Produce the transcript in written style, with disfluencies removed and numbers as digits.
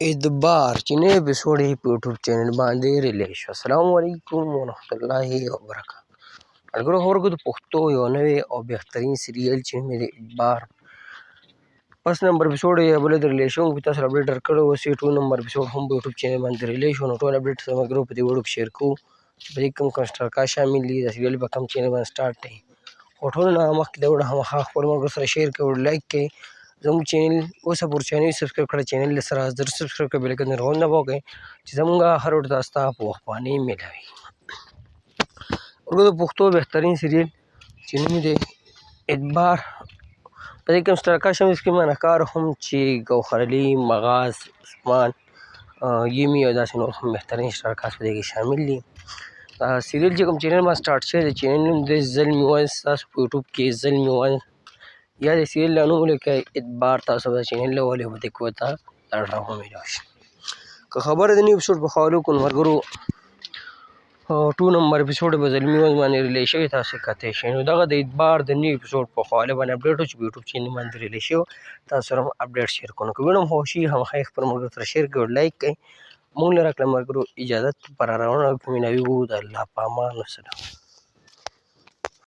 اعتبار چې نه اپیسوډ یې په یوټیوب چینل باندې ریلیز شو. السلام علیکم ورحمت الله وبرکاته. ملګرو خبرو د پښتو یو نوی او بهترین سیریل چې نوم یې د اعتبار پس نمبر اپیسوډ یې بل د ریلیز شو تاسو اپډیټ درکړی و. 2 نمبر اپیسوډ هم په یوټیوب چینل باندې ریلیز شو. نو ټول اپډیټ ملګرو په دې ویډیو کې شیر کوو. په دې کوم اشتراکات شامل دي د سیریل په کوم چینل باندې سٹارټ دی. خو ټولو نه مخکې دا ویډیو خامخا خپلو ملګرو سره شیر کړئ او لایک کړئ. زموږ چینل اوس پورې چینل سبسکرایب کړئ، چینل سره زر سبسکرایب کړئ، بیل آیکن رغون نه وکړئ چې زموږ هر ویډیو تاسو ته په وخت باندې میلاوي. ورو د پښتو بهترین سیریل چې نوم یې دی اعتبار په دې کې اشتراکات شامل دي. معناکار هم چې ګوهر علي، مغاز، عثمان، یمي او داسې نور هم بهترین اشتراکات په دې کې شامل دي. سیریل چې کوم چینل ما سٹارټ شوی د چینل نوم دی زلمي ونس. تاسو په یوټیوب کې زلمي ونس یا د سیریل له نوم ولیکئ اعتبار، تاسو به چینل راولئ او په دې کې به ته دا ډرامه میلاو شي. که خبره د نوي اپیسوډ په خوا وکړو نو ملګرو 2 نمبر اپیسوډ به زلمي ونس باندې ریلیز شوی، تاسو کتلی شئ. نو دغه د اعتبار د نوي اپیسوډ په حواله باندې اپډیټ و چې په یوټیوب چینل باندې ریلیز شوی، تاسو سره هم اپډیټ شیر کوو. نو که ویډیو مو خوښ شي هماغه یې خپلو ملګرو سره شیر کړئ او لایک کړئ. موږ له راکړه ملګرو اجازت په را روانه کې ملاوي وو. د الله په امان. والسلام.